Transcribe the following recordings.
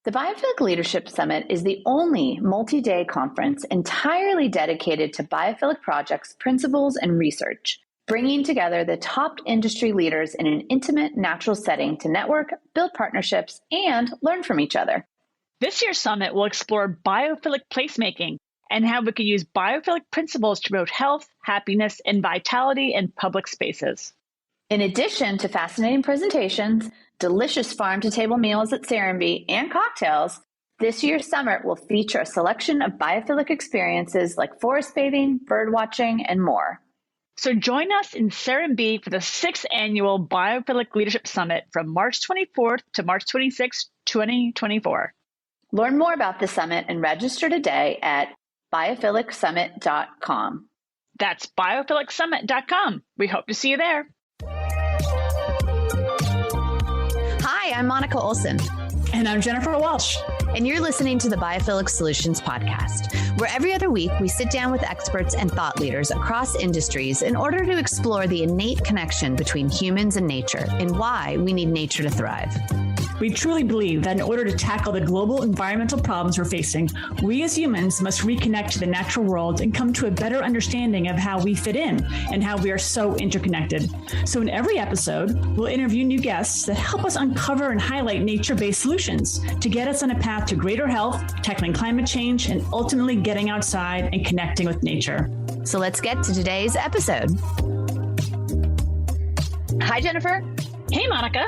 The Biophilic Leadership Summit is the only multi-day conference entirely dedicated to biophilic projects, principles, and research, bringing together the top industry leaders in an intimate, natural setting to network, build partnerships, and learn from each other. This year's summit will explore biophilic placemaking and how we can use biophilic principles to promote health, happiness, and vitality in public spaces. In addition to fascinating presentations, delicious farm-to-table meals at Serenbe, and cocktails, this year's summit will feature a selection of biophilic experiences like forest bathing, bird watching, and more. So join us in Serenbe for the 6th Annual Biophilic Leadership Summit from March 24th to March 26th, 2024. Learn more about the summit and register today at biophilic.summit.com. That's biophilic.summit.com. We hope to see you there. Hi, I'm Monica Olson. And I'm Jennifer Walsh. And you're listening to the Biophilic Solutions Podcast, where every other week we sit down with experts and thought leaders across industries in order to explore the innate connection between humans and nature and why we need nature to thrive. We truly believe that in order to tackle the global environmental problems we're facing, we as humans must reconnect to the natural world and come to a better understanding of how we fit in and how we are so interconnected. So in every episode, we'll interview new guests that help us uncover and highlight nature-based solutions to get us on a path to greater health, tackling climate change, and ultimately getting outside and connecting with nature. So let's get to today's episode. Hi, Jennifer. Hey, Monica.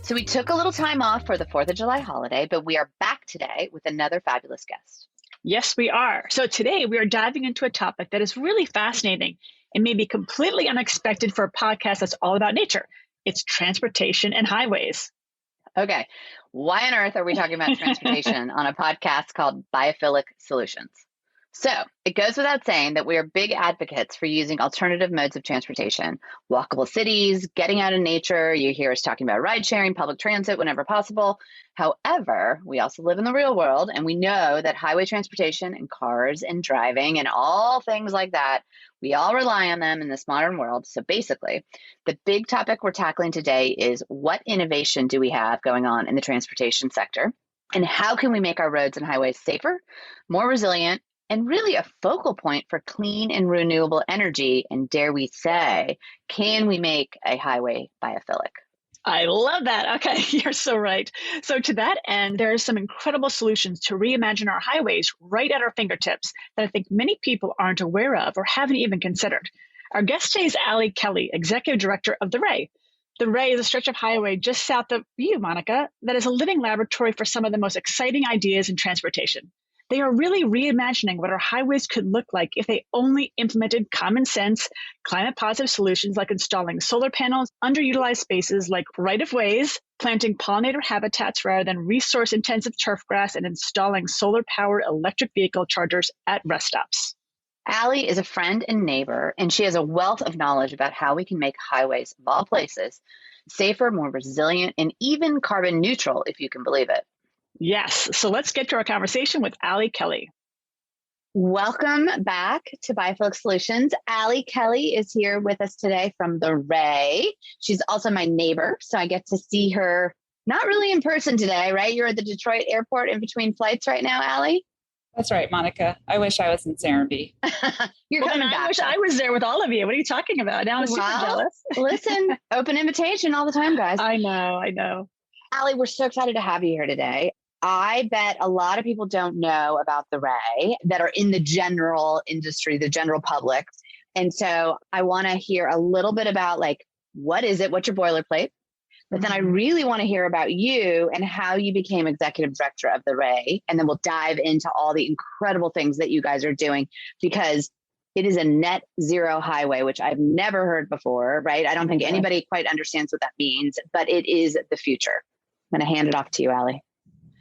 So we took a little time off for the 4th of July holiday, but we are back today with another fabulous guest. Yes, we are. So today we are diving into a topic that is really fascinating and maybe completely unexpected for a podcast that's all about nature. It's transportation and highways. Okay. Why on earth are we talking about transportation on a podcast called Biophilic Solutions? So it goes without saying that we are big advocates for using alternative modes of transportation, walkable cities, getting out in nature. You hear us talking about ride sharing, public transit whenever possible. However, we also live in the real world, and we know that highway transportation and cars and driving and all things like that, we all rely on them in this modern world. So basically, the big topic we're tackling today is what innovation do we have going on in the transportation sector? And how can we make our roads and highways safer, more resilient, and really a focal point for clean and renewable energy? And dare we say, can we make a highway biophilic? I love that. Okay, you're so right. So to that end, there are some incredible solutions to reimagine our highways right at our fingertips that I think many people aren't aware of or haven't even considered. Our guest today is Allie Kelly, Executive Director of the Ray. The Ray is a stretch of highway just south of you, Monica, that is a living laboratory for some of the most exciting ideas in transportation. They are really reimagining what our highways could look like if they only implemented common sense, climate positive solutions like installing solar panels, underutilized spaces like right-of-ways, planting pollinator habitats rather than resource intensive turf grass, and installing solar powered electric vehicle chargers at rest stops. Allie is a friend and neighbor, and she has a wealth of knowledge about how we can make highways of all places safer, more resilient, and even carbon neutral, if you can believe it. Yes. So let's get to our conversation with Allie Kelly. Welcome back to Biophilic Solutions. Allie Kelly is here with us today from the Ray. She's also my neighbor, so I get to see her not really in person today, right? You're at the Detroit airport in between flights right now, Allie? That's right, Monica. I wish I was in Serenbe. You're coming back. I wish I was there with all of you. What are you talking about? Now I'm super jealous. Listen, open invitation all the time, guys. I know. Allie, we're so excited to have you here today. I bet a lot of people don't know about the Ray that are in the general industry, the general public. And so I want to hear a little bit about what is it? What's your boilerplate? But then I really want to hear about you and how you became executive director of the Ray. And then we'll dive into all the incredible things that you guys are doing, because it is a net zero highway, which I've never heard before, right? I don't think anybody quite understands what that means, but it is the future. I'm going to hand it off to you, Allie.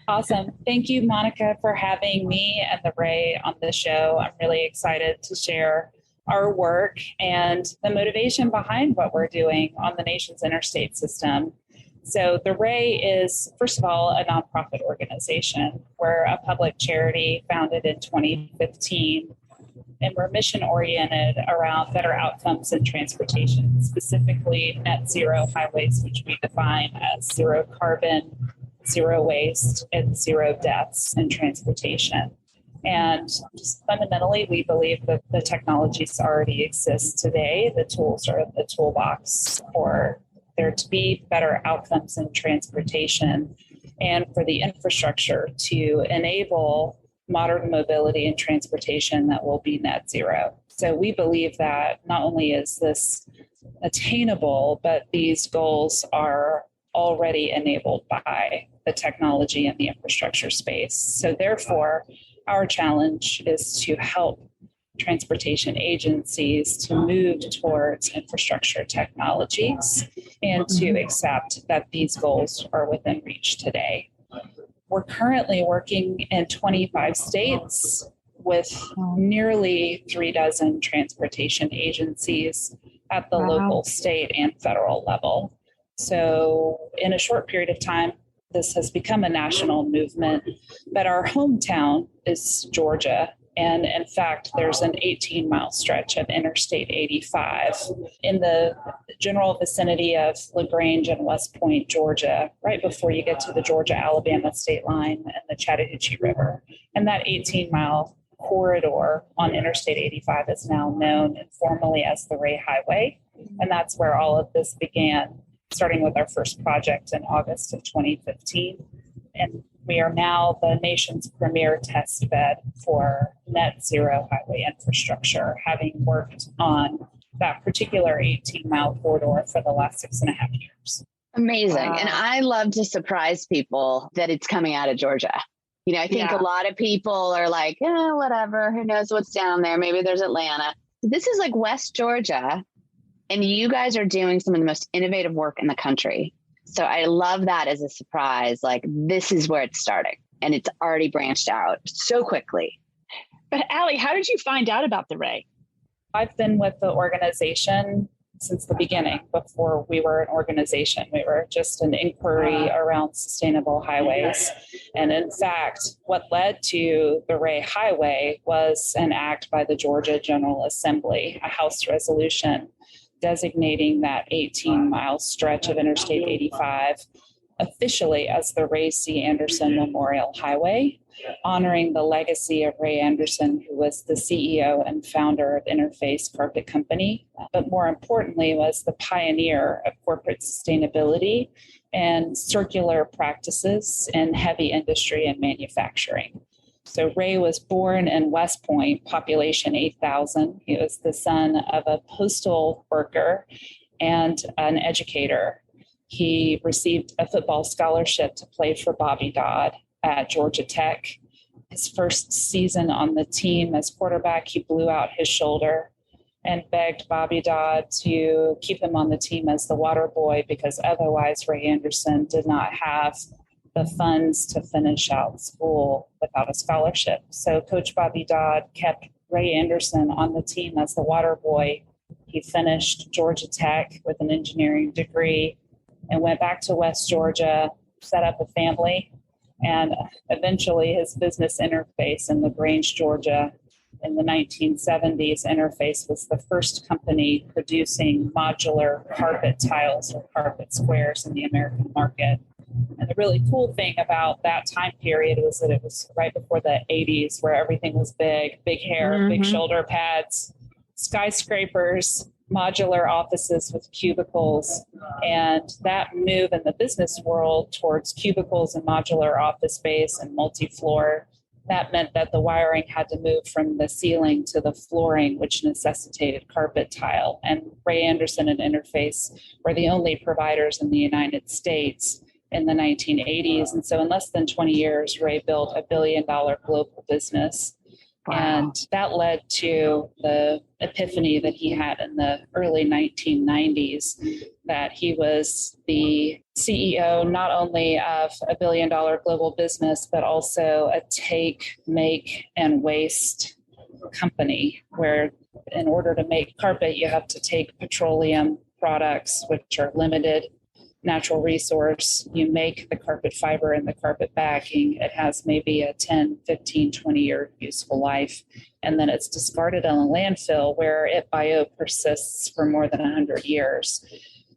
Awesome. Thank you, Monica, for having me and the Ray on the show. I'm really excited to share our work and the motivation behind what we're doing on the nation's interstate system. So the Ray is, first of all, a nonprofit organization. We're a public charity founded in 2015, and we're mission-oriented around better outcomes in transportation, specifically net zero highways, which we define as zero carbon, zero waste and zero deaths in transportation. And just fundamentally, we believe that the technologies already exist today. The tools are in the toolbox for there to be better outcomes in transportation and for the infrastructure to enable modern mobility and transportation that will be net zero. So we believe that not only is this attainable, but these goals are already enabled by the technology and the infrastructure space. So therefore, our challenge is to help transportation agencies to move towards infrastructure technologies and to accept that these goals are within reach today. We're currently working in 25 states with nearly 36 transportation agencies at the local, state, and federal level. So in a short period of time, this has become a national movement, but our hometown is Georgia. And in fact, there's an 18-mile stretch of Interstate 85 in the general vicinity of LaGrange and West Point, Georgia, right before you get to the Georgia-Alabama state line and the Chattahoochee River. And that 18-mile corridor on Interstate 85 is now known informally as the Ray Highway. And that's where all of this began, starting with our first project in August of 2015. And we are now the nation's premier test bed for net zero highway infrastructure, having worked on that particular 18-mile corridor for the last 6.5 years. Amazing. And I love to surprise people that it's coming out of Georgia. You know, I think a lot of people are like, whatever, who knows what's down there? Maybe there's Atlanta. This is like West Georgia, and you guys are doing some of the most innovative work in the country. So I love that as a surprise. Like, this is where it's starting, and it's already branched out so quickly. But Allie, how did you find out about the Ray? I've been with the organization since the beginning. Before we were an organization, we were just an inquiry around sustainable highways. And in fact, what led to the Ray Highway was an act by the Georgia General Assembly, a House resolution designating that 18-mile stretch of Interstate 85 officially as the Ray C. Anderson Memorial Highway, honoring the legacy of Ray Anderson, who was the CEO and founder of Interface Carpet Company, but more importantly was the pioneer of corporate sustainability and circular practices in heavy industry and manufacturing. So Ray was born in West Point, population 8,000. He was the son of a postal worker and an educator. He received a football scholarship to play for Bobby Dodd at Georgia Tech. His first season on the team as quarterback, he blew out his shoulder and begged Bobby Dodd to keep him on the team as the water boy because otherwise Ray Anderson did not have the funds to finish out school without a scholarship. So Coach Bobby Dodd kept Ray Anderson on the team as the water boy. He finished Georgia Tech with an engineering degree and went back to West Georgia, set up a family, and eventually his business Interface in LaGrange, Georgia, in the 1970s. Interface was the first company producing modular carpet tiles or carpet squares in the American market. And the really cool thing about that time period was that it was right before the 80s where everything was big hair, big shoulder pads, skyscrapers, modular offices with cubicles. And that move in the business world towards cubicles and modular office space and multi-floor, that meant that the wiring had to move from the ceiling to the flooring, which necessitated carpet tile. And Ray Anderson and Interface were the only providers in the United States in the 1980s. And so in less than 20 years, Ray built $1 billion global business. Wow. And that led to the epiphany that he had in the early 1990s, that he was the CEO not only of $1 billion global business, but also a take, make, and waste company, where in order to make carpet, you have to take petroleum products, which are limited natural resource. You make the carpet fiber and the carpet backing. It has maybe a 10, 15, 20-year useful life. And then it's discarded in a landfill where it biopersists for more than 100 years.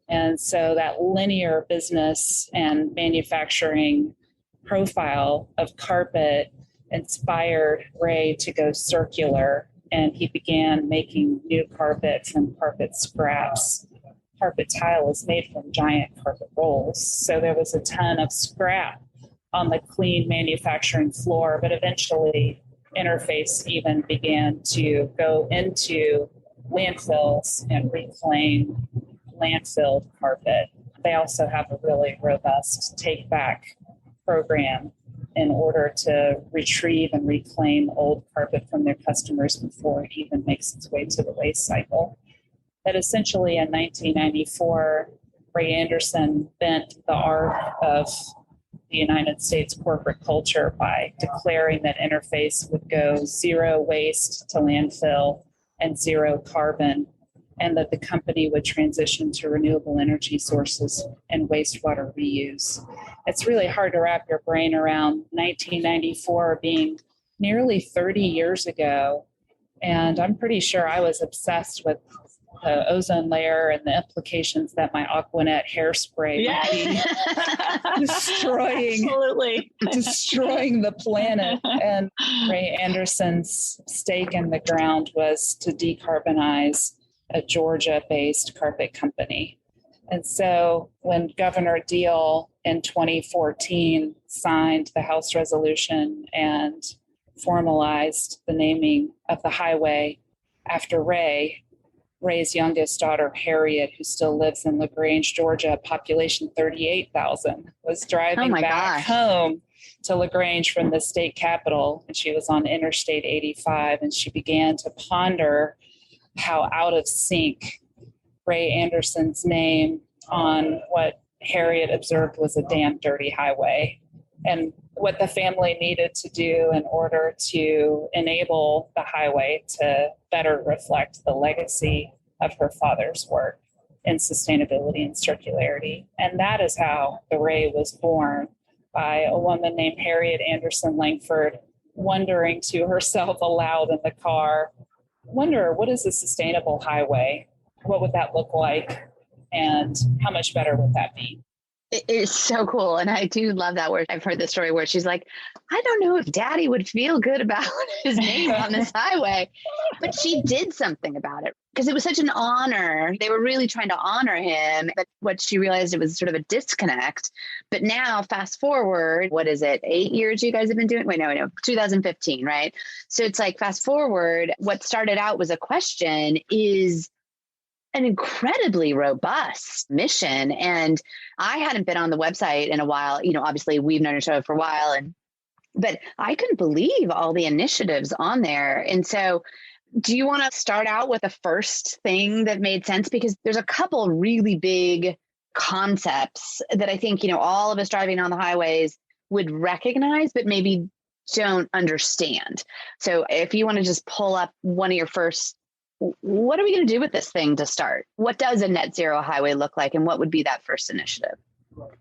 And so that linear business and manufacturing profile of carpet inspired Ray to go circular, and he began making new carpet from carpet scraps. Carpet tile is made from giant carpet rolls, so there was a ton of scrap on the clean manufacturing floor, but eventually Interface even began to go into landfills and reclaim landfilled carpet. They also have a really robust take back program in order to retrieve and reclaim old carpet from their customers before it even makes its way to the waste cycle. But essentially in 1994, Ray Anderson bent the arc of the United States corporate culture by declaring that Interface would go zero waste to landfill and zero carbon, and that the company would transition to renewable energy sources and wastewater reuse. It's really hard to wrap your brain around 1994 being nearly 30 years ago. And I'm pretty sure I was obsessed with the ozone layer and the implications that my Aquanet hairspray might be destroying the planet. And Ray Anderson's stake in the ground was to decarbonize a Georgia-based carpet company. And so when Governor Deal in 2014 signed the House resolution and formalized the naming of the highway after Ray's youngest daughter, Harriet, who still lives in LaGrange, Georgia, population 38,000, was driving back home to LaGrange from the state capital, and she was on Interstate 85, and she began to ponder how out of sync Ray Anderson's name on what Harriet observed was a damn dirty highway, and what the family needed to do in order to enable the highway to better reflect the legacy of her father's work in sustainability and circularity. And that is how the Ray was born, by a woman named Harriet Anderson Langford, wondering to herself aloud in the car, wonder, what is a sustainable highway? What would that look like? And how much better would that be? It is so cool. And I do love that word. I've heard the story where she's like, I don't know if Daddy would feel good about his name on this highway, but she did something about it because it was such an honor. They were really trying to honor him. But what she realized, it was sort of a disconnect. But now fast forward, what is it? 8 years you guys have been doing? Wait, no, 2015, right? So it's like fast forward, what started out was a question is an incredibly robust mission. And I hadn't been on the website in a while. You know, obviously we've known each other for a while, but I couldn't believe all the initiatives on there. And so do you want to start out with the first thing that made sense? Because there's a couple really big concepts that I think, you know, all of us driving on the highways would recognize, but maybe don't understand. So if you want to just pull up one of your first, what are we going to do with this thing to start? What does a net zero highway look like? And what would be that first initiative?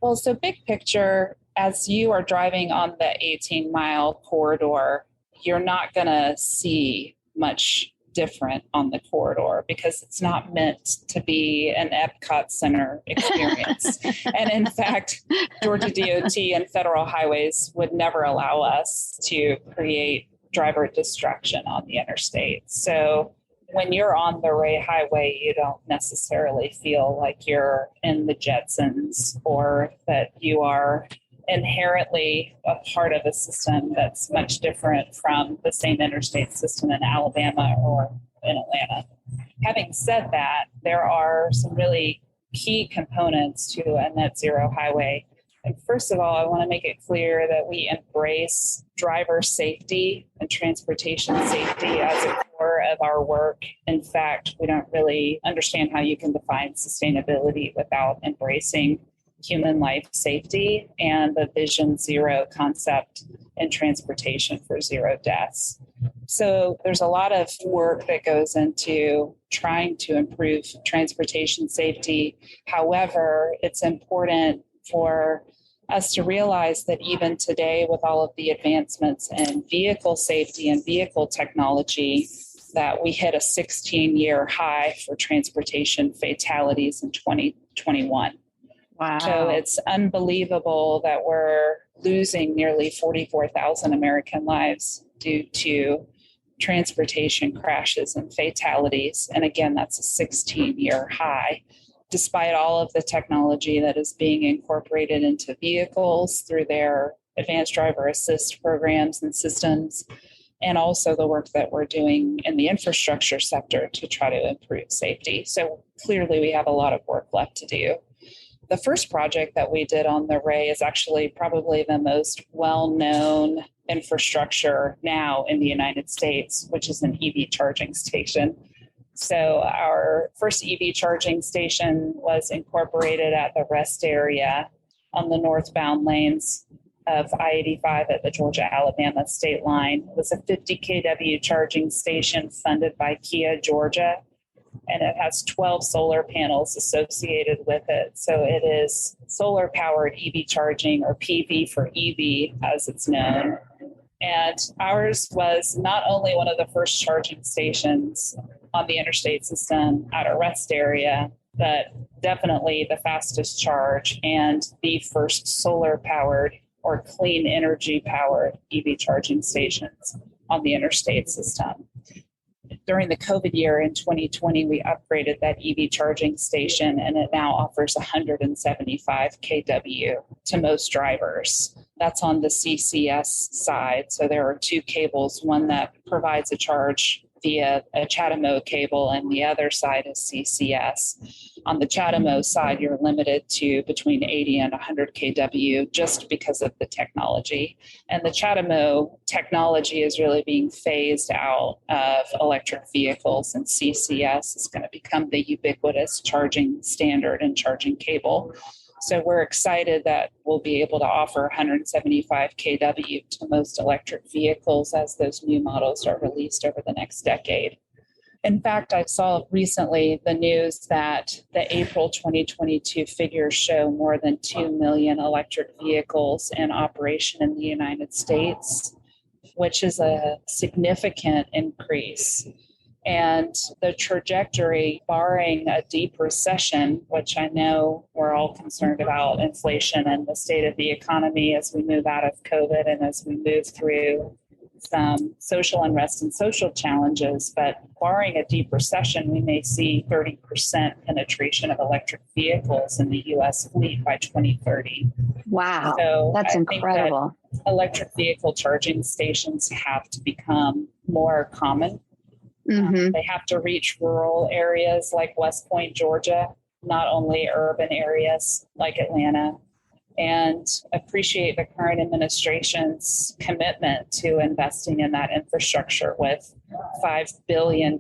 Well, so big picture, as you are driving on the 18-mile corridor, you're not going to see much different on the corridor because it's not meant to be an Epcot Center experience. And in fact, Georgia DOT and federal highways would never allow us to create driver distraction on the interstate. So when you're on the Ray Highway, you don't necessarily feel like you're in the Jetsons or that you are inherently a part of a system that's much different from the same interstate system in Alabama or in Atlanta. Having said that, there are some really key components to a net zero highway. And first of all, I want to make it clear that we embrace driver safety and transportation safety as a core of our work. In fact, we don't really understand how you can define sustainability without embracing human life safety and the Vision Zero concept in transportation for zero deaths. So there's a lot of work that goes into trying to improve transportation safety. However, it's important for us to realize that even today, with all of the advancements in vehicle safety and vehicle technology, that we hit a 16-year high for transportation fatalities in 2021. Wow. So it's unbelievable that we're losing nearly 44,000 American lives due to transportation crashes and fatalities. And again, that's a 16-year high, despite all of the technology that is being incorporated into vehicles through their advanced driver assist programs and systems, and also the work that we're doing in the infrastructure sector to try to improve safety. So clearly we have a lot of work left to do. The first project that we did on the Ray is actually probably the most well-known infrastructure now in the United States, which is an EV charging station. So our first EV charging station was incorporated at the rest area on the northbound lanes of I-85 at the Georgia-Alabama state line. It was a 50 kW charging station funded by Kia Georgia, and it has 12 solar panels associated with it. So it is solar-powered EV charging, or PV for EV, as it's known. And ours was not only one of the first charging stations on the interstate system at a rest area, but definitely the fastest charge and the first solar-powered or clean energy-powered EV charging stations on the interstate system. During the COVID year in 2020, we upgraded that EV charging station, and it now offers 175 kW to most drivers. That's on the CCS side. So there are two cables, one that provides a charge via a CHAdeMO cable, and the other side is CCS. On the CHAdeMO side, you're limited to between 80 and 100 kW just because of the technology. And the CHAdeMO technology is really being phased out of electric vehicles, and CCS is going to become the ubiquitous charging standard and charging cable. So we're excited that we'll be able to offer 175 kW to most electric vehicles as those new models are released over the next decade. In fact, I saw recently the news that the April 2022 figures show more than 2 million electric vehicles in operation in the United States, which is a significant increase. And the trajectory, barring a deep recession, which I know we're all concerned about inflation and the state of the economy as we move out of COVID and as we move through some social unrest and social challenges, but barring a deep recession, we may see 30% penetration of electric vehicles in the U.S. fleet by 2030. Wow, so that's incredible. Electric vehicle charging stations have to become more common. Mm-hmm. They have to reach rural areas like West Point, Georgia, not only urban areas like Atlanta, and appreciate the current administration's commitment to investing in that infrastructure with $5 billion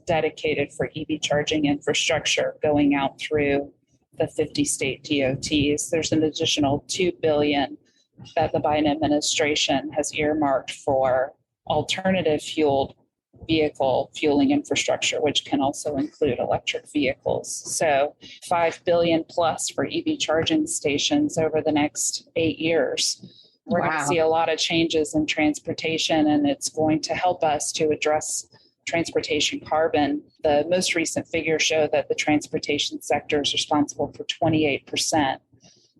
dedicated for EV charging infrastructure going out through the 50 state DOTs. There's an additional $2 billion that the Biden administration has earmarked for alternative fueled vehicle fueling infrastructure, which can also include electric vehicles. So $5 billion plus for EV charging stations over the next 8 years. We're going to see a lot of changes in transportation, and it's going to help us to address transportation carbon. The most recent figures show that the transportation sector is responsible for 28%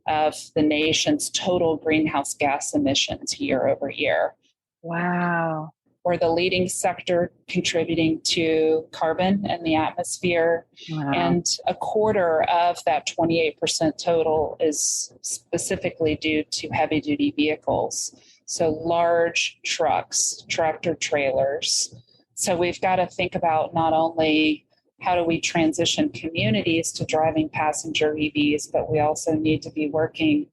of the nation's total greenhouse gas emissions year over year. Wow. We're the leading sector contributing to carbon in the atmosphere. Wow. And a quarter of that 28% total is specifically due to heavy duty vehicles. So large trucks, tractor trailers. So we've got to think about not only how do we transition communities to driving passenger EVs, but we also need to be working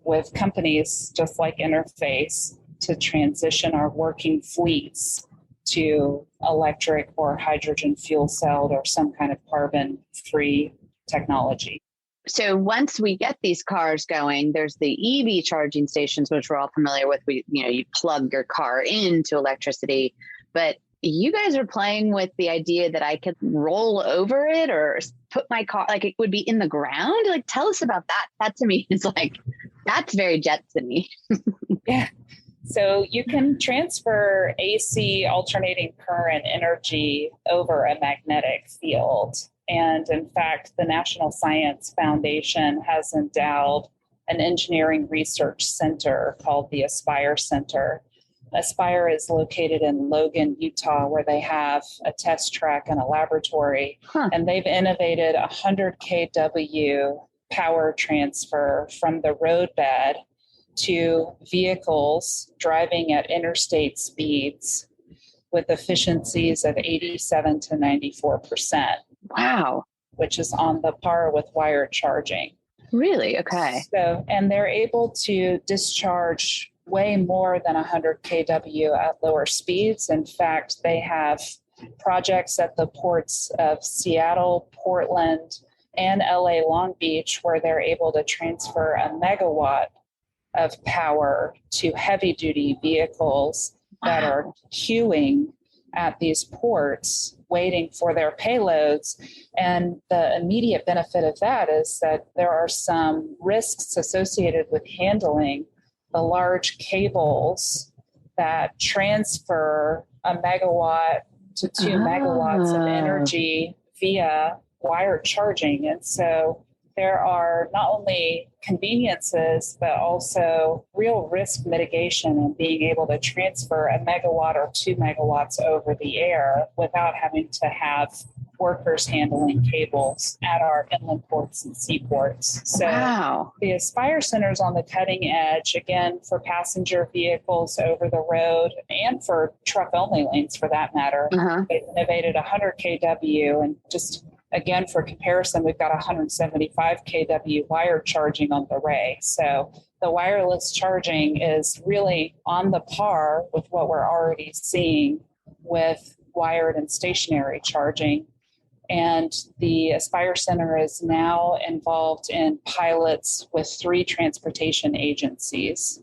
with companies just like Interface to transition our working fleets to electric or hydrogen fuel cell or some kind of carbon-free technology. So once we get these cars going, there's the EV charging stations, which we're all familiar with. You plug your car into electricity, but you guys are playing with the idea that I could roll over it or put my car, like it would be in the ground. Like, tell us about that. That to me is like, that's very Jetsy. Yeah. So you can transfer AC alternating current energy over a magnetic field. And in fact, the National Science Foundation has endowed an engineering research center called the Aspire Center. Aspire is located in Logan, Utah, where they have a test track and a laboratory. And they've innovated 100 kW power transfer from the roadbed to vehicles driving at interstate speeds with efficiencies of 87 to 94%. Wow. Which is on the par with wired charging. Really? Okay. So, and they're able to discharge way more than 100 kW at lower speeds. In fact, they have projects at the ports of Seattle, Portland, and LA Long Beach where they're able to transfer a megawatt of power to heavy duty vehicles that are queuing at these ports waiting for their payloads. And the immediate benefit of that is that there are some risks associated with handling the large cables that transfer a megawatt to 2 megawatts of energy via wired charging. And so there are not only conveniences, but also real risk mitigation in being able to transfer a megawatt or 2 megawatts over the air without having to have workers handling cables at our inland ports and seaports. So the Aspire Center is on the cutting edge, again, for passenger vehicles over the road and for truck-only lanes for that matter. They've innovated 100 kW and just again, for comparison, we've got 175 kW wired charging on the Ray. So the wireless charging is really on the par with what we're already seeing with wired and stationary charging. And the Aspire Center is now involved in pilots with 3 transportation agencies.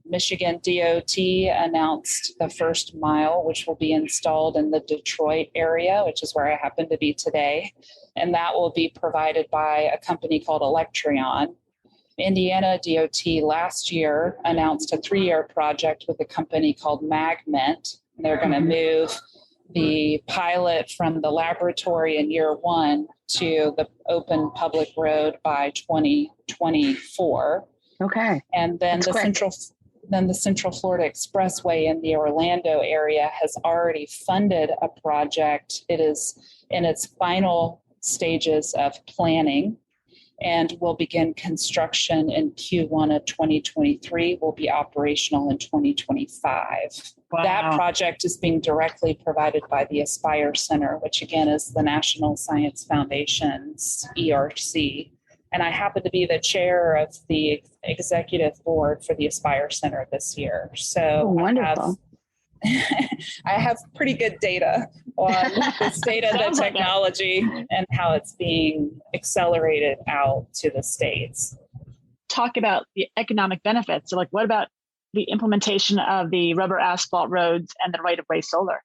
Michigan DOT announced the first mile, which will be installed in the Detroit area, which is where I happen to be today. And that will be provided by a company called Electrion. Indiana DOT last year announced a 3-year project with a company called Magment. And they're going to move the pilot from the laboratory in year 1 to the open public road by 2024. Okay. And then the Central Florida Expressway in the Orlando area has already funded a project. It is in its final stages of planning and will begin construction in Q1 of 2023, will be operational in 2025. Wow. That project is being directly provided by the Aspire Center, which again is the National Science Foundation's ERC. And I happen to be the chair of the executive board for the Aspire Center this year. So wonderful. I have pretty good data on the state of the technology and how it's being accelerated out to the states. Talk about the economic benefits. So what about the implementation of the rubber asphalt roads and the right-of-way solar?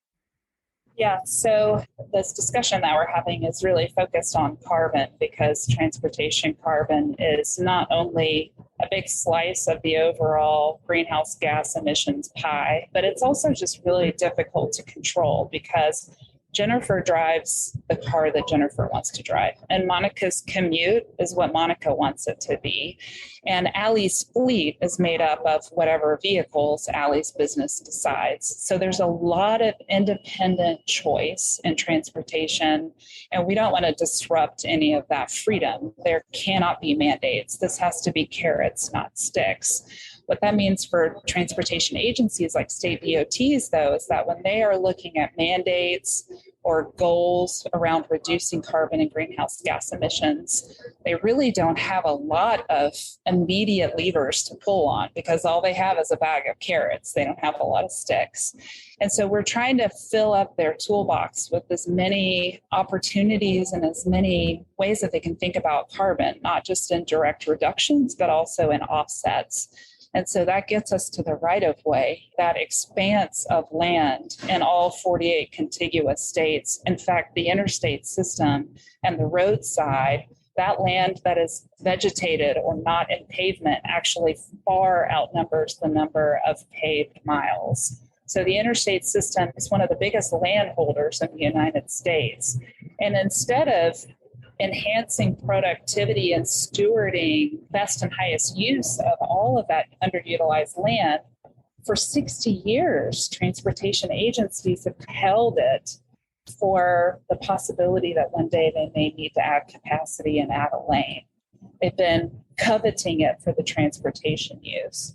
Yeah, so this discussion that we're having is really focused on carbon because transportation carbon is not only a big slice of the overall greenhouse gas emissions pie, but it's also just really difficult to control because Jennifer drives the car that Jennifer wants to drive. And Monica's commute is what Monica wants it to be. And Allie's fleet is made up of whatever vehicles Allie's business decides. So there's a lot of independent choice in transportation, and we don't want to disrupt any of that freedom. There cannot be mandates. This has to be carrots, not sticks. What that means for transportation agencies like state DOTs, though, is that when they are looking at mandates or goals around reducing carbon and greenhouse gas emissions, they really don't have a lot of immediate levers to pull on because all they have is a bag of carrots. They don't have a lot of sticks. And so we're trying to fill up their toolbox with as many opportunities and as many ways that they can think about carbon, not just in direct reductions, but also in offsets. And so that gets us to the right-of-way, that expanse of land in all 48 contiguous states. In fact, the interstate system and the roadside, that land that is vegetated or not in pavement actually far outnumbers the number of paved miles. So the interstate system is one of the biggest landholders in the United States. And instead of enhancing productivity and stewarding best and highest use of all of that underutilized land. For 60 years, transportation agencies have held it for the possibility that one day they may need to add capacity and add a lane. They've been coveting it for the transportation use.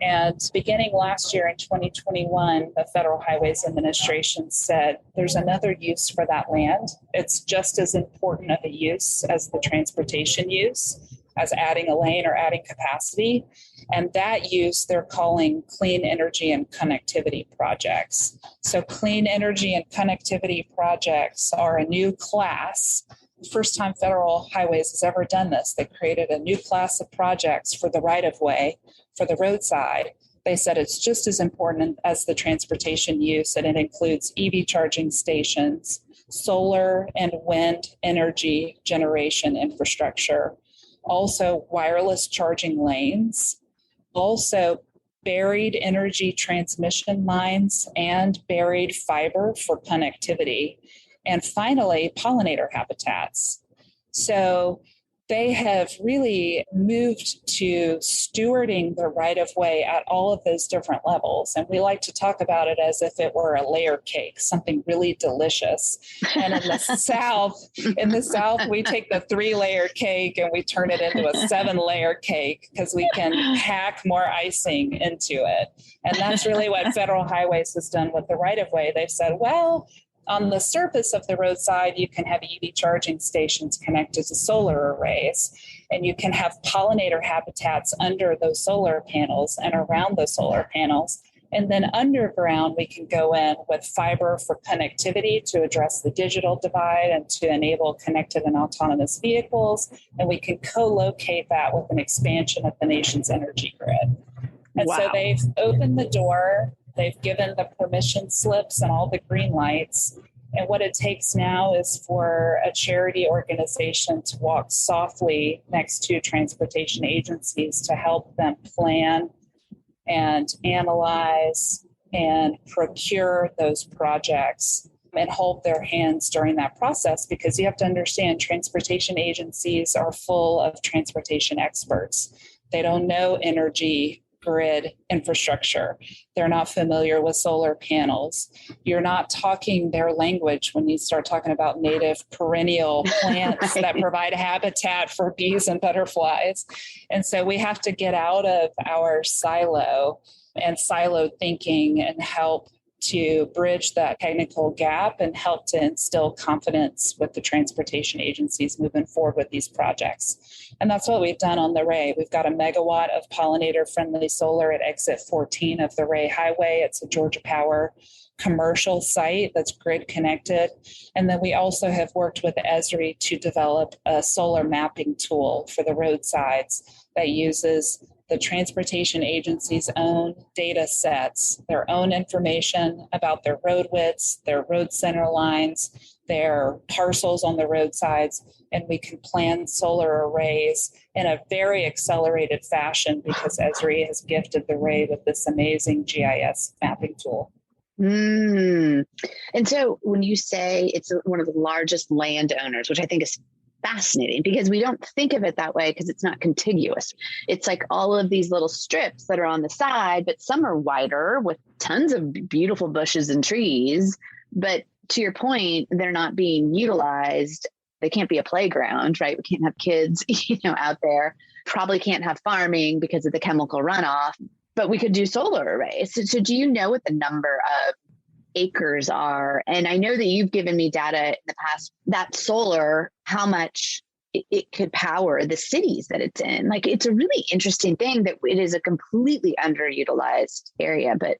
And beginning last year in 2021, the Federal Highways Administration said there's another use for that land. It's just as important of a use as the transportation use, as adding a lane or adding capacity. And that use they're calling clean energy and connectivity projects. So clean energy and connectivity projects are a new class. First time Federal Highways has ever done this. They created a new class of projects for the right-of-way, for the roadside. They said it's just as important as the transportation use, and it includes EV charging stations, solar and wind energy generation infrastructure, also wireless charging lanes, also buried energy transmission lines and buried fiber for connectivity, and finally, pollinator habitats. So they have really moved to stewarding the right-of-way at all of those different levels. And we like to talk about it as if it were a layer cake, something really delicious. And in the South, we take the 3-layer cake and we turn it into a 7-layer cake because we can pack more icing into it. And that's really what Federal Highways has done with the right-of-way. They've said, well, on the surface of the roadside, you can have EV charging stations connected to solar arrays, and you can have pollinator habitats under those solar panels and around those solar panels. And then underground, we can go in with fiber for connectivity to address the digital divide and to enable connected and autonomous vehicles. And we can co-locate that with an expansion of the nation's energy grid. And so they've opened the door. They've given the permission slips and all the green lights. And what it takes now is for a charity organization to walk softly next to transportation agencies to help them plan and analyze and procure those projects and hold their hands during that process, because you have to understand transportation agencies are full of transportation experts. They don't know energy grid infrastructure. They're not familiar with solar panels. You're not talking their language when you start talking about native perennial plants that provide habitat for bees and butterflies. And so we have to get out of our silo and siloed thinking and help to bridge that technical gap and help to instill confidence with the transportation agencies moving forward with these projects. And that's what we've done on the Ray. We've got a megawatt of pollinator-friendly solar at exit 14 of the Ray Highway. It's a Georgia Power commercial site that's grid connected. And then we also have worked with Esri to develop a solar mapping tool for the roadsides that uses the transportation agency's own data sets, their own information about their road widths, their road center lines, their parcels on the roadsides, and we can plan solar arrays in a very accelerated fashion because Esri has gifted the Ray with this amazing GIS mapping tool. And so when you say it's one of the largest landowners, which I think is fascinating because we don't think of it that way because it's not contiguous. It's like all of these little strips that are on the side, but some are wider with tons of beautiful bushes and trees. But to your point, they're not being utilized. They can't be a playground, right? We can't have kids, out there. Probably can't have farming because of the chemical runoff, but we could do solar arrays. So do you know what the number of acres are? And I know that you've given me data in the past that solar, how much it could power the cities that it's in. Like, it's a really interesting thing that it is a completely underutilized area, but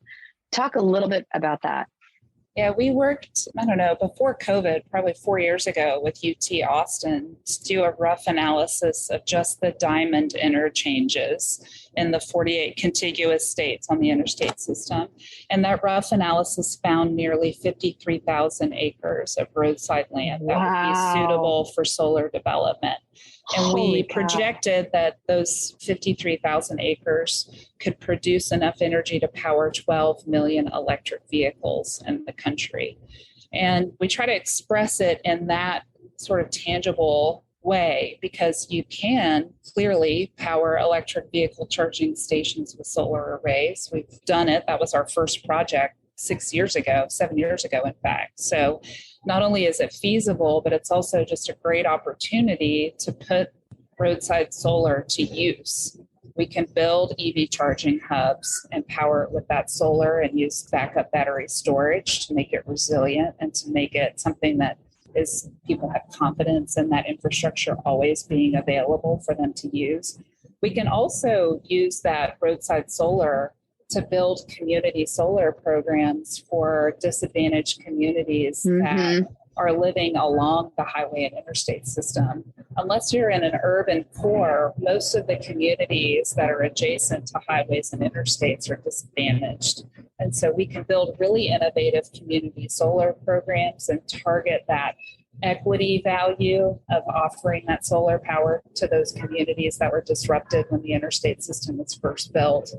talk a little bit about that. Yeah, we worked, before COVID, probably 4 years ago with UT Austin to do a rough analysis of just the diamond interchanges in the 48 contiguous states on the interstate system. And that rough analysis found nearly 53,000 acres of roadside land that would be suitable for solar development. And we projected that those 53,000 acres could produce enough energy to power 12 million electric vehicles in the country. And we try to express it in that sort of tangible way, because you can clearly power electric vehicle charging stations with solar arrays. We've done it. That was our first project 7 years ago, in fact. So not only is it feasible, but it's also just a great opportunity to put roadside solar to use. We can build EV charging hubs and power it with that solar and use backup battery storage to make it resilient and to make it something that is people have confidence in that infrastructure always being available for them to use. We can also use that roadside solar to build community solar programs for disadvantaged communities that are living along the highway and interstate system. Unless you're in an urban core, most of the communities that are adjacent to highways and interstates are disadvantaged. And so we can build really innovative community solar programs and target that equity value of offering that solar power to those communities that were disrupted when the interstate system was first built.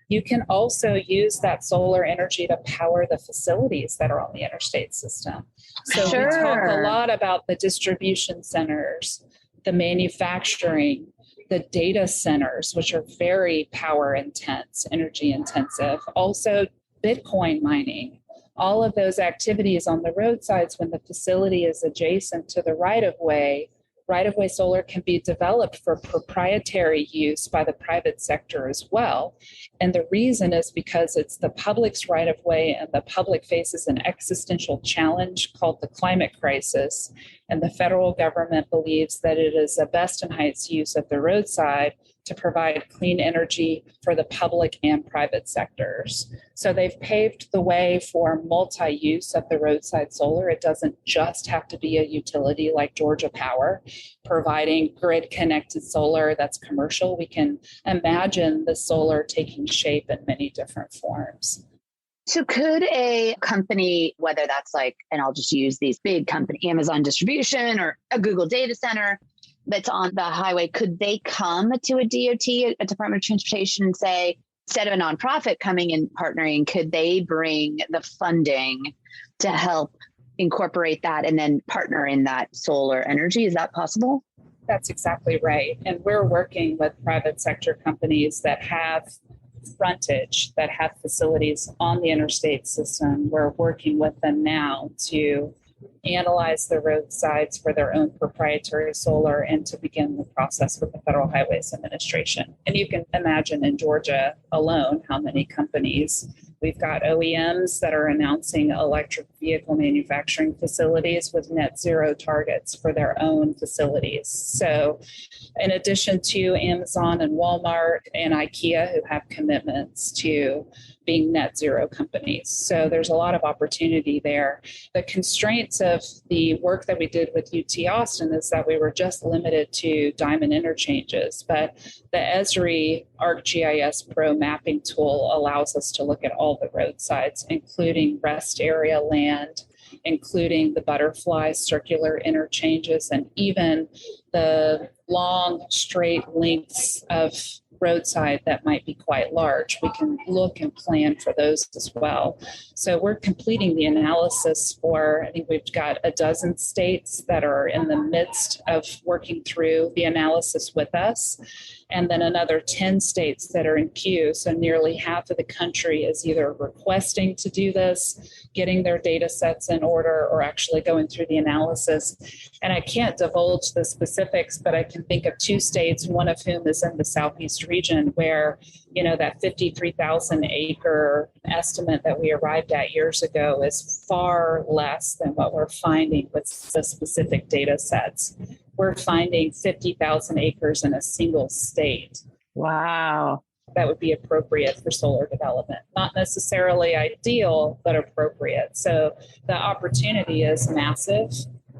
You can also use that solar energy to power the facilities that are on the interstate system. So we talk a lot about the distribution centers, the manufacturing, the data centers, which are very power intense, energy intensive, also Bitcoin mining. All of those activities on the roadsides when the facility is adjacent to the right-of-way solar can be developed for proprietary use by the private sector as well. And the reason is because it's the public's right-of-way, and the public faces an existential challenge called the climate crisis. And the federal government believes that it is a best and highest use of the roadside to provide clean energy for the public and private sectors. So they've paved the way for multi-use of the roadside solar. It doesn't just have to be a utility like Georgia Power, providing grid-connected solar that's commercial. We can imagine the solar taking shape in many different forms. So could a company, whether that's like, and I'll just use these big company, Amazon distribution or a Google data center that's on the highway, could they come to a DOT, a Department of Transportation, and say, instead of a nonprofit coming and partnering, could they bring the funding to help incorporate that and then partner in that solar energy? Is that possible? That's exactly right. And we're working with private sector companies that have frontage, that have facilities on the interstate system. We're working with them now to analyze the roadsides for their own proprietary solar and to begin the process with the Federal Highways Administration. And you can imagine in Georgia alone how many companies. We've got OEMs that are announcing electric vehicle manufacturing facilities with net zero targets for their own facilities. So in addition to Amazon and Walmart and IKEA, who have commitments to being net zero companies. So there's a lot of opportunity there. The constraints of the work that we did with UT Austin is that we were just limited to diamond interchanges, but the Esri ArcGIS Pro mapping tool allows us to look at all the roadsides, including rest area land, including the butterfly circular interchanges, and even the long straight lengths of roadside that might be quite large. We can look and plan for those as well. So we're completing the analysis for, I think we've got a dozen states that are in the midst of working through the analysis with us, and then another 10 states that are in queue. So nearly half of the country is either requesting to do this, getting their data sets in order, or actually going through the analysis. And I can't divulge the specifics, but I can think of 2 states, one of whom is in the Southeast region, where, you know, that 53,000 acre estimate that we arrived at years ago is far less than what we're finding with the specific data sets. We're finding 50,000 acres in a single state. Wow. That would be appropriate for solar development. Not necessarily ideal, but appropriate. So the opportunity is massive.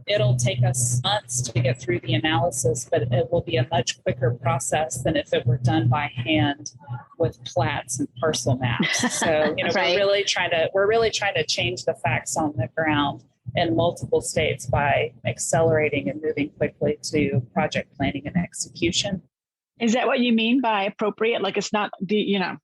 It'll take us months to get through the analysis, but it will be a much quicker process than if it were done by hand with plats and parcel maps. So, you know, Right. we're really trying to change the facts on the ground in multiple states by accelerating and moving quickly to project planning and execution. Is that what you mean by appropriate? Like it's not the, you know,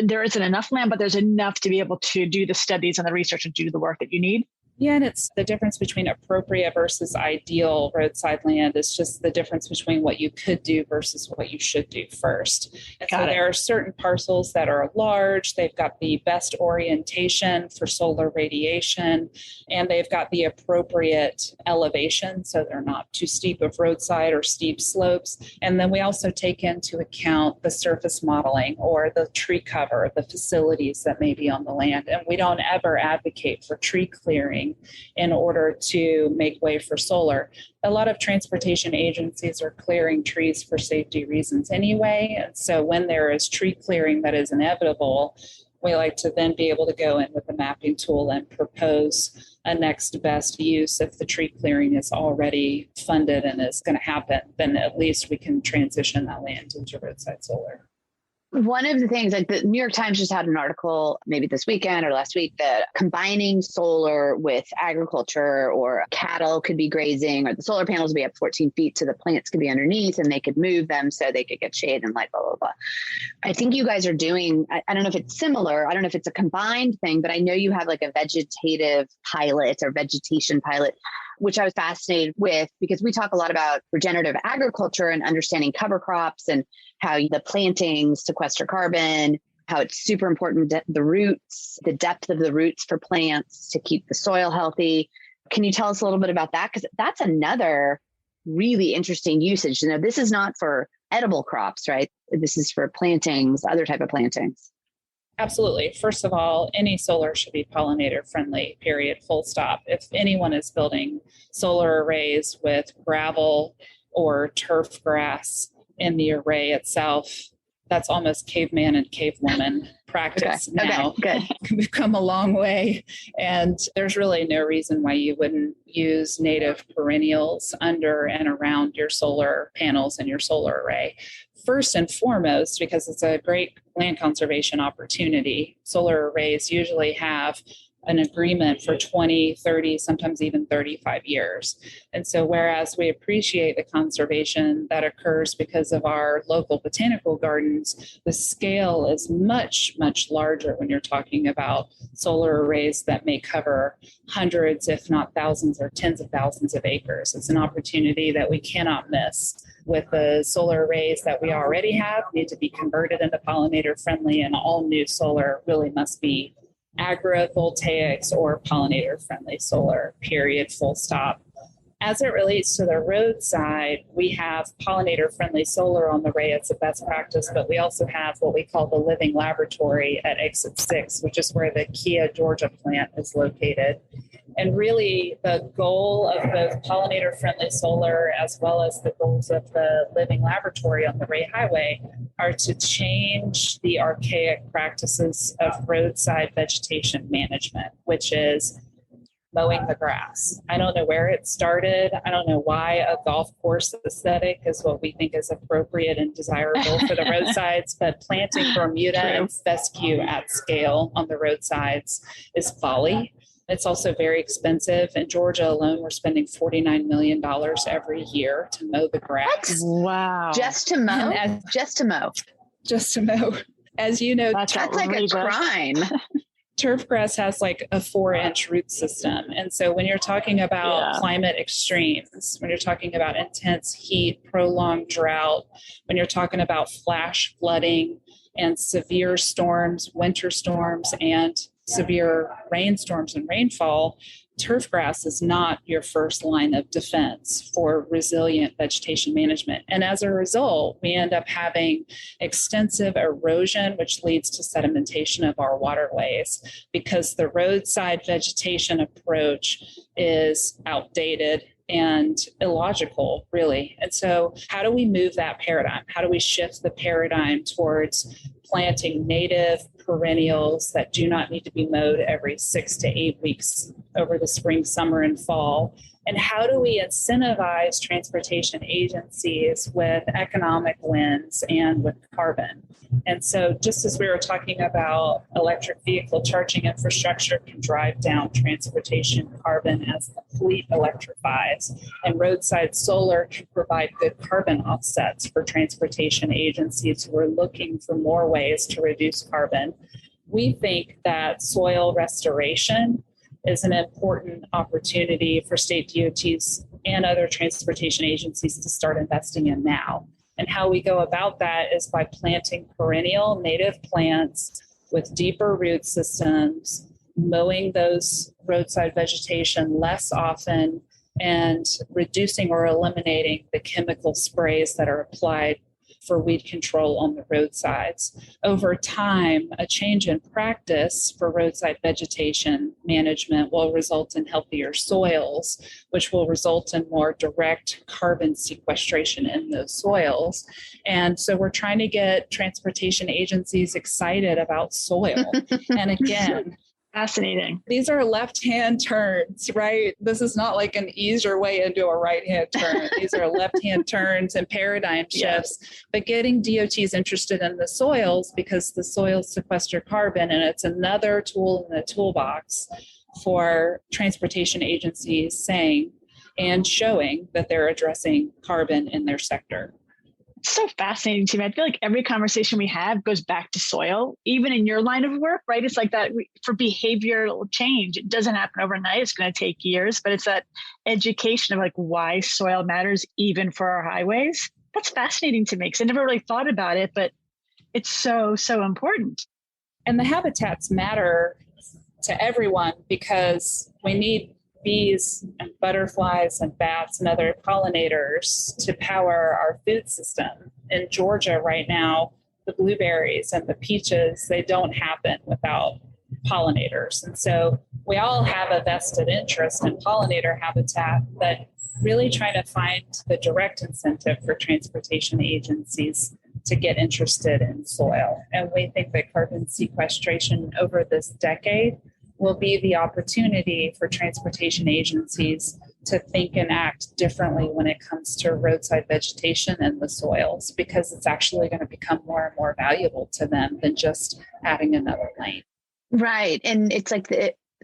there isn't enough land, but there's enough to be able to do the studies and the research and do the work that you need? Yeah, and it's the difference between appropriate versus ideal roadside land. It's just the difference between what you could do versus what you should do first. And so there are certain parcels that are large, they've got the best orientation for solar radiation, and they've got the appropriate elevation, so they're not too steep of roadside or steep slopes. And then we also take into account the surface modeling or the tree cover, the facilities that may be on the land. And we don't ever advocate for tree clearing in order to make way for solar. A lot of transportation agencies are clearing trees for safety reasons anyway. And so when there is tree clearing that is inevitable, we like to then be able to go in with a mapping tool and propose a next best use. If the tree clearing is already funded and is going to happen, then at least we can transition that land into roadside solar. One of the things, like the New York Times just had an article maybe this weekend or last week, that combining solar with agriculture or cattle could be grazing, or the solar panels would be up 14 feet so the plants could be underneath and they could move them so they could get shade and light, blah, blah, blah. I think you guys are doing, I don't know if it's similar, I don't know if it's a combined thing, but I know you have like a vegetative pilot or vegetation pilot, which I was fascinated with because we talk a lot about regenerative agriculture and understanding cover crops and how the plantings sequester carbon, how it's super important, the roots, the depth of the roots for plants to keep the soil healthy. Can you tell us a little bit about that? Because that's another really interesting usage. You know, this is not for edible crops, right? This is for plantings, other type of plantings. Absolutely. First of all, any solar should be pollinator friendly, period, full stop. If anyone is building solar arrays with gravel or turf grass in the array itself, that's almost caveman and cavewoman practice now. Okay, good. We've come a long way, and there's really no reason why you wouldn't use native perennials under and around your solar panels and your solar array. First and foremost, because it's a great land conservation opportunity, solar arrays usually have an agreement for 20, 30, sometimes even 35 years. And so whereas we appreciate the conservation that occurs because of our local botanical gardens, the scale is much, much larger when you're talking about solar arrays that may cover hundreds, if not thousands or tens of thousands of acres. It's an opportunity that we cannot miss. With the solar arrays that we already have, need to be converted into pollinator friendly, and all new solar really must be agrovoltaics or pollinator friendly solar, period, full stop. As it relates to the roadside, we have pollinator friendly solar on the array as a best practice, but we also have what we call the living laboratory at Exit 6, which is where the Kia Georgia plant is located. And really the goal of both pollinator friendly solar as well as the goals of the living laboratory on the Ray Highway are to change the archaic practices of roadside vegetation management, which is mowing the grass. I don't know where it started. I don't know why a golf course aesthetic is what we think is appropriate and desirable for the roadsides, but planting Bermuda and fescue at scale on the roadsides is folly. It's also very expensive. In Georgia alone, we're spending $49 million every year to mow the grass. Wow. Just to mow? Just to mow. Just to mow. As you know, that's like a crime. Turf grass has like a 4-inch root system. And so when you're talking about climate extremes, when you're talking about intense heat, prolonged drought, when you're talking about flash flooding and severe storms, winter storms, and severe rainstorms and rainfall, turf grass is not your first line of defense for resilient vegetation management. And as a result, we end up having extensive erosion, which leads to sedimentation of our waterways because the roadside vegetation approach is outdated and illogical, really. And so how do we move that paradigm? How do we shift the paradigm towards planting native perennials that do not need to be mowed every 6 to 8 weeks over the spring, summer, and fall? And how do we incentivize transportation agencies with economic wins and with carbon? And so just as we were talking about electric vehicle charging infrastructure can drive down transportation carbon as the fleet electrifies, and roadside solar can provide good carbon offsets for transportation agencies who are looking for more ways to reduce carbon, we think that soil restoration is an important opportunity for state DOTs and other transportation agencies to start investing in now. And how we go about that is by planting perennial native plants with deeper root systems, mowing those roadside vegetation less often, and reducing or eliminating the chemical sprays that are applied for weed control on the roadsides. Over time, a change in practice for roadside vegetation management will result in healthier soils, which will result in more direct carbon sequestration in those soils. And so we're trying to get transportation agencies excited about soil. And again, fascinating. These are left-hand turns, right? This is not like an easier way into a right-hand turn. These are left-hand turns and paradigm shifts, but getting DOTs interested in the soils because the soils sequester carbon, and it's another tool in the toolbox for transportation agencies saying and showing that they're addressing carbon in their sector. So fascinating to me. I feel like every conversation we have goes back to soil, even in your line of work, right? It's like that for behavioral change. It doesn't happen overnight. It's going to take years, but it's that education of like why soil matters even for our highways. That's fascinating to me because I never really thought about it, but it's so, so important. And the habitats matter to everyone because we need bees and butterflies and bats and other pollinators to power our food system. In Georgia right now, the blueberries and the peaches, they don't happen without pollinators. And so we all have a vested interest in pollinator habitat, but really trying to find the direct incentive for transportation agencies to get interested in soil. And we think that carbon sequestration over this decade will be the opportunity for transportation agencies to think and act differently when it comes to roadside vegetation and the soils, because it's actually going to become more and more valuable to them than just adding another lane. Right. And it's like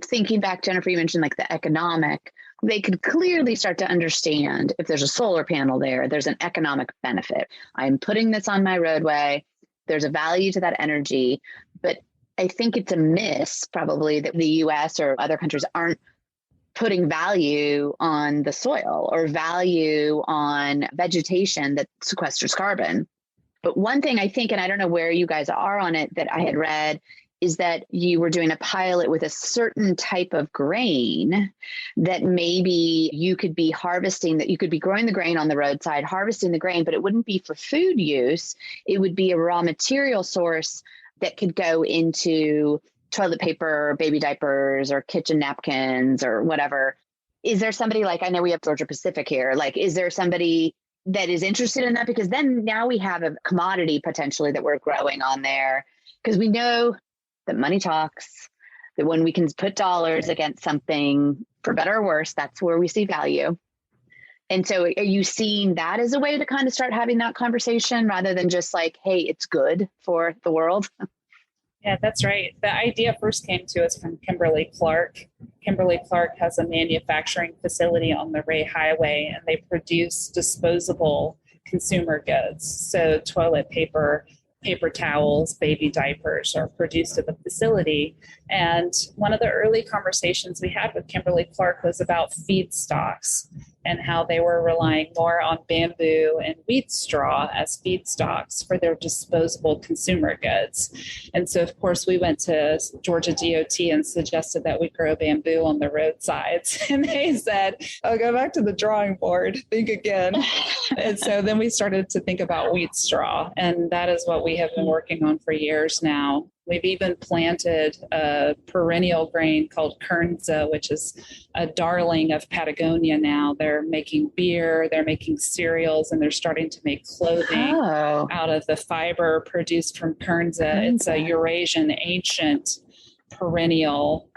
thinking back, Jennifer, you mentioned like the economic, they could clearly start to understand if there's a solar panel there, there's an economic benefit. I'm putting this on my roadway. There's a value to that energy, but I think it's a miss probably that the US or other countries aren't putting value on the soil or value on vegetation that sequesters carbon. But one thing I think, and I don't know where you guys are on it, that I had read is that you were doing a pilot with a certain type of grain that maybe you could be harvesting, that you could be growing the grain on the roadside, harvesting the grain, but it wouldn't be for food use. It would be a raw material source that could go into toilet paper, baby diapers, or kitchen napkins, or whatever. Is there somebody like, I know we have Georgia Pacific here, like, is there somebody that is interested in that? Because then now we have a commodity potentially that we're growing on there, because we know that money talks, that when we can put dollars against something, for better or worse, that's where we see value. And so are you seeing that as a way to kind of start having that conversation rather than just like, hey, it's good for the world? Yeah, that's right. The idea first came to us from Kimberly Clark. Kimberly Clark has a manufacturing facility on the Ray Highway, and they produce disposable consumer goods. So toilet paper, paper towels, baby diapers are produced at the facility. And one of the early conversations we had with Kimberly Clark was about feedstocks and how they were relying more on bamboo and wheat straw as feedstocks for their disposable consumer goods. And so, of course, we went to Georgia DOT and suggested that we grow bamboo on the roadsides. And they said, oh, go back to the drawing board, think again. And so then we started to think about wheat straw. And that is what we have been working on for years now. We've even planted a perennial grain called Kernza, which is a darling of Patagonia now. They're making beer, they're making cereals, and they're starting to make clothing out of the fiber produced from Kernza. It's a Eurasian ancient perennial.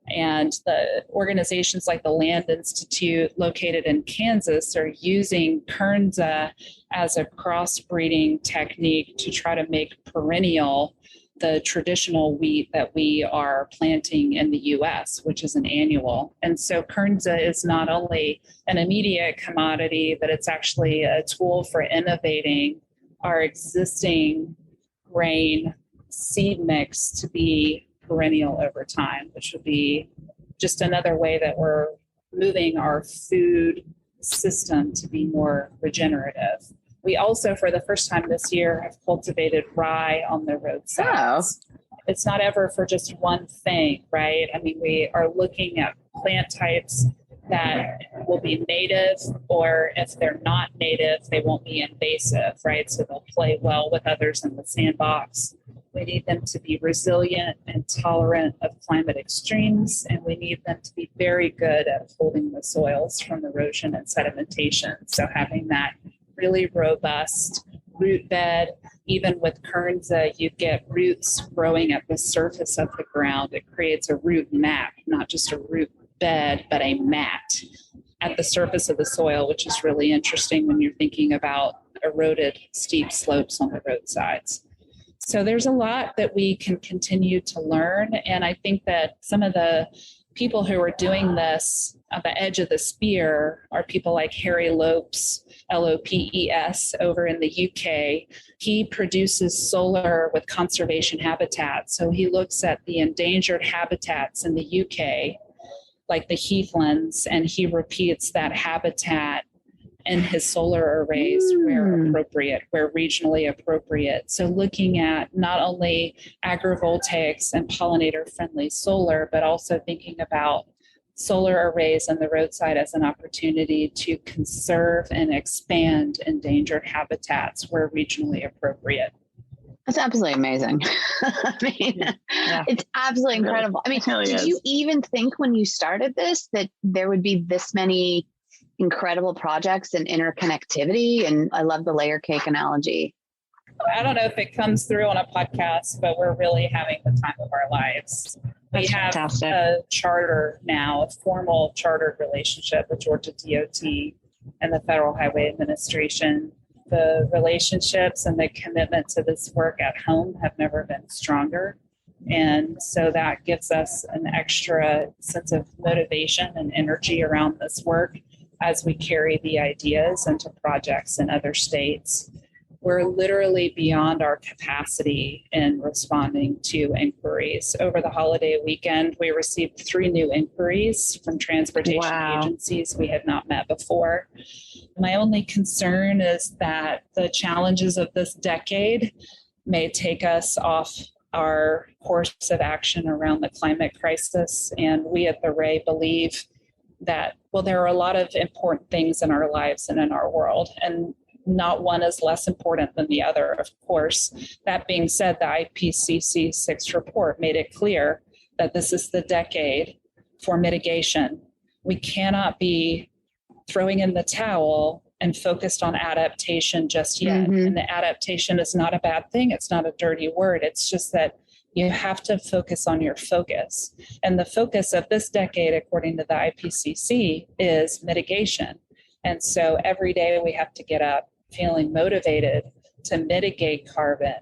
And the organizations like the Land Institute located in Kansas are using Kernza as a crossbreeding technique to try to make perennial the traditional wheat that we are planting in the US, which is an annual. And so Kernza is not only an immediate commodity, but it's actually a tool for innovating our existing grain seed mix to be perennial over time, which would be just another way that we're moving our food system to be more regenerative. We also, for the first time this year, have cultivated rye on the roadsides. Oh. It's not ever for just one thing, right? I mean, we are looking at plant types that will be native, or if they're not native, they won't be invasive, right? So they'll play well with others in the sandbox. We need them to be resilient and tolerant of climate extremes, and we need them to be very good at holding the soils from erosion and sedimentation. So having that really robust root bed, even with Kernza, you get roots growing at the surface of the ground. It creates a root mat, not just a root bed, but a mat at the surface of the soil, which is really interesting when you're thinking about eroded steep slopes on the roadsides. So there's a lot that we can continue to learn. And I think that some of the people who are doing this at the edge of the spear are people like Harry Lopes, Lopes, over in the UK. He produces solar with conservation habitats. So he looks at the endangered habitats in the UK, like the heathlands, and he repeats that habitat in his solar arrays where appropriate, where regionally appropriate. So looking at not only agrivoltaics and pollinator-friendly solar, but also thinking about solar arrays on the roadside as an opportunity to conserve and expand endangered habitats where regionally appropriate. That's absolutely amazing. I mean, It's absolutely incredible. I mean, did you even think when you started this that there would be this many incredible projects and interconnectivity? And I love the layer cake analogy. I don't know if it comes through on a podcast, but we're really having the time of our lives. We have fantastic. A charter now, a formal chartered relationship with Georgia DOT and the Federal Highway Administration. The relationships and the commitment to this work at home have never been stronger. And so that gives us an extra sense of motivation and energy around this work as we carry the ideas into projects in other states. We're literally beyond our capacity in responding to inquiries. Over the holiday weekend, we received 3 new inquiries from transportation agencies we had not met before. My only concern is that the challenges of this decade may take us off our course of action around the climate crisis. And we at the Ray believe that, well, there are a lot of important things in our lives and in our world, and not one is less important than the other, of course. That being said, the IPCC 6th report made it clear that this is the decade for mitigation. We cannot be throwing in the towel and focused on adaptation just yet. Mm-hmm. And the adaptation is not a bad thing. It's not a dirty word. It's just that you have to focus on your focus. And the focus of this decade, according to the IPCC, is mitigation. And so every day we have to get up feeling motivated to mitigate carbon,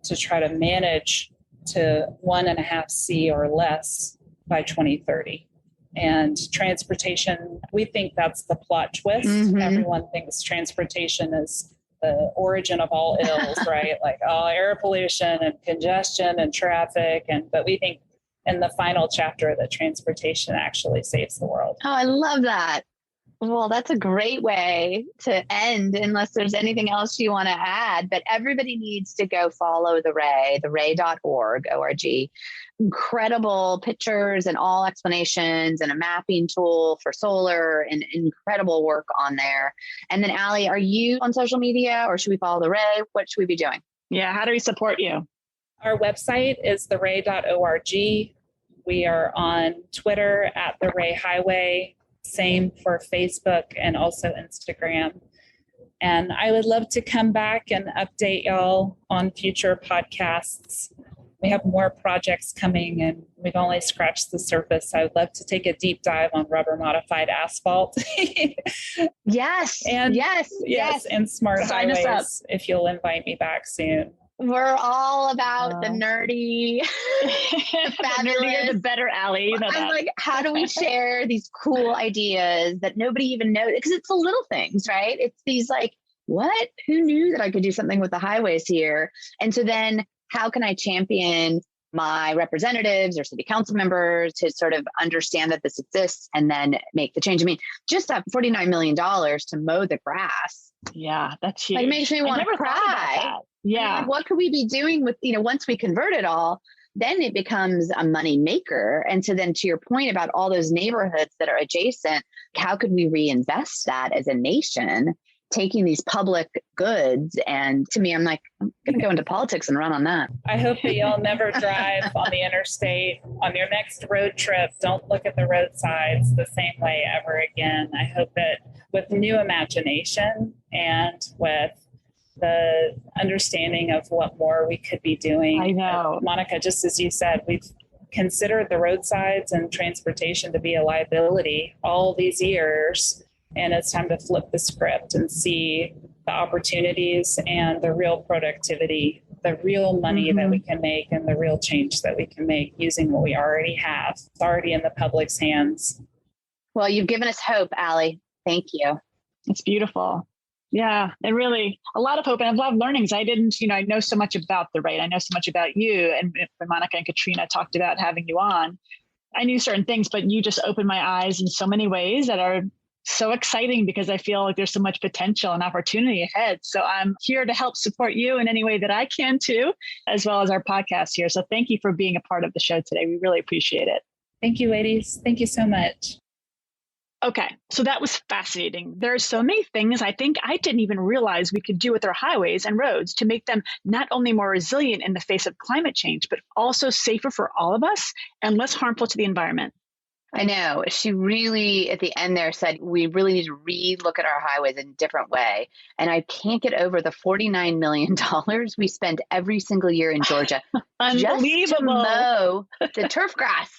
to try to manage to 1.5 C or less by 2030. And transportation, we think that's the plot twist. Mm-hmm. Everyone thinks transportation is the origin of all ills, right? Like air pollution and congestion and traffic. But we think in the final chapter that transportation actually saves the world. Oh, I love that. Well, that's a great way to end, unless there's anything else you want to add. But everybody needs to go follow the Ray, theray.org, O-R-G. Incredible pictures and all explanations and a mapping tool for solar and incredible work on there. And then, Allie, are you on social media, or should we follow the Ray? What should we be doing? Yeah, how do we support you? Our website is theray.org. We are on Twitter at the Ray Highway. Same for Facebook and also Instagram. And I would love to come back and update y'all on future podcasts. We have more projects coming and we've only scratched the surface. I would love to take a deep dive on rubber modified asphalt. Yes. And yes. And smart Sign highways, if you'll invite me back soon. We're all about the nerdy, the nerdier, the better, Allie. You know I'm like, how do we share these cool ideas that nobody even knows? Because it's the little things, right? It's these like, what? Who knew that I could do something with the highways here? And so then how can I champion my representatives or city council members to sort of understand that this exists and then make the change. I mean, just that $49 million to mow the grass. Yeah, that's huge. Like, it makes me want to cry. Yeah. Like, what could we be doing with, once we convert it all, then it becomes a money maker. And so then to your point about all those neighborhoods that are adjacent, how could we reinvest that as a nation, taking these public goods? And to me, I'm like, I'm going to go into politics and run on that. I hope that y'all never drive on the interstate on your next road trip. Don't look at the roadsides the same way ever again. I hope that with new imagination and with the understanding of what more we could be doing. I know. Monica, just as you said, we've considered the roadsides and transportation to be a liability all these years. And it's time to flip the script and see the opportunities and the real productivity, the real money that we can make, and the real change that we can make using what we already have. It's already in the public's hands. Well, you've given us hope, Allie. Thank you. It's beautiful. Yeah, and really a lot of hope and a lot of learnings. I didn't, I know so much about the rate. I know so much about you. And when Monica and Katrina talked about having you on, I knew certain things, but you just opened my eyes in so many ways that are so exciting because I feel like there's so much potential and opportunity ahead. So I'm here to help support you in any way that I can too, as well as our podcast here. So thank you for being a part of the show today. We really appreciate it. Thank you, ladies. Thank you so much. Okay, so that was fascinating. There are so many things I think I didn't even realize we could do with our highways and roads to make them not only more resilient in the face of climate change, but also safer for all of us and less harmful to the environment. I know. She really, at the end there, said we really need to re-look at our highways in a different way. And I can't get over the $49 million we spend every single year in Georgia just to mow the turf grass,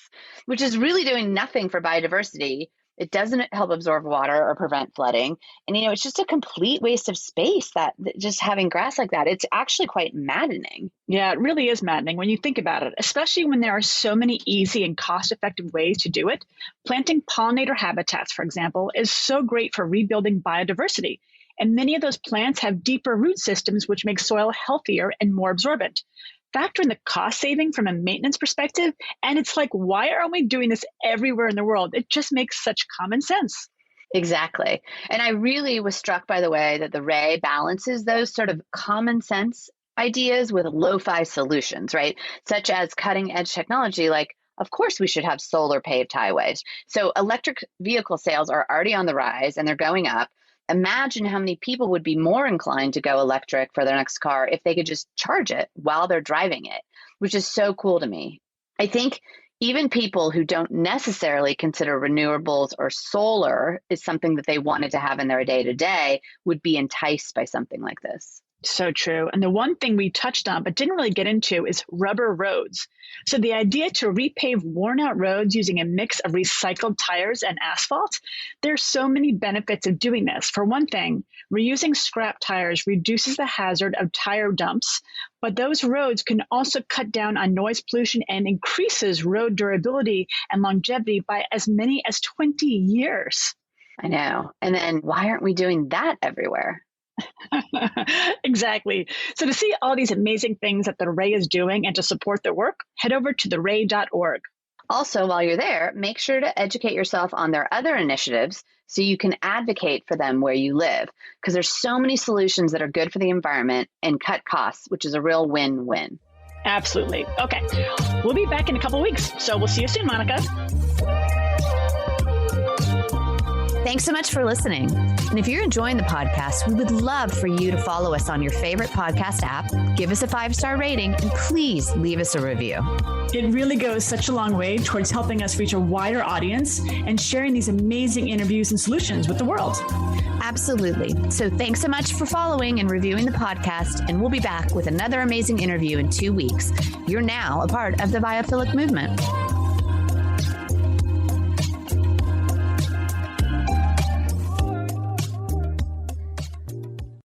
which is really doing nothing for biodiversity. It doesn't help absorb water or prevent flooding. And, it's just a complete waste of space that just having grass like that. It's actually quite maddening. Yeah, it really is maddening when you think about it, especially when there are so many easy and cost-effective ways to do it. Planting pollinator habitats, for example, is so great for rebuilding biodiversity. And many of those plants have deeper root systems, which make soil healthier and more absorbent. Factor in the cost saving from a maintenance perspective, and it's like, why aren't we doing this everywhere in the world? It just makes such common sense. Exactly. And I really was struck by the way that the Ray balances those sort of common sense ideas with lo-fi solutions, right? Such as cutting edge technology, like, of course, we should have solar paved highways. So electric vehicle sales are already on the rise and they're going up. Imagine how many people would be more inclined to go electric for their next car if they could just charge it while they're driving it, which is so cool to me. I think even people who don't necessarily consider renewables or solar is something that they wanted to have in their day-to-day would be enticed by something like this. So true. And the one thing we touched on but didn't really get into is rubber roads. So the idea to repave worn out roads using a mix of recycled tires and asphalt, there's so many benefits of doing this. For one thing, reusing scrap tires reduces the hazard of tire dumps, but those roads can also cut down on noise pollution and increases road durability and longevity by as many as 20 years. I know. And then why aren't we doing that everywhere? Exactly. So to see all these amazing things that the Ray is doing and to support their work, head over to theray.org. Also, while you're there, make sure to educate yourself on their other initiatives so you can advocate for them where you live, because there's so many solutions that are good for the environment and cut costs, which is a real win-win. Absolutely. Okay. We'll be back in a couple of weeks. So we'll see you soon, Monica. Thanks so much for listening. And if you're enjoying the podcast, we would love for you to follow us on your favorite podcast app, give us a 5-star rating, and please leave us a review. It really goes such a long way towards helping us reach a wider audience and sharing these amazing interviews and solutions with the world. Absolutely. So thanks so much for following and reviewing the podcast, and we'll be back with another amazing interview in 2 weeks. You're now a part of the Biophilic movement.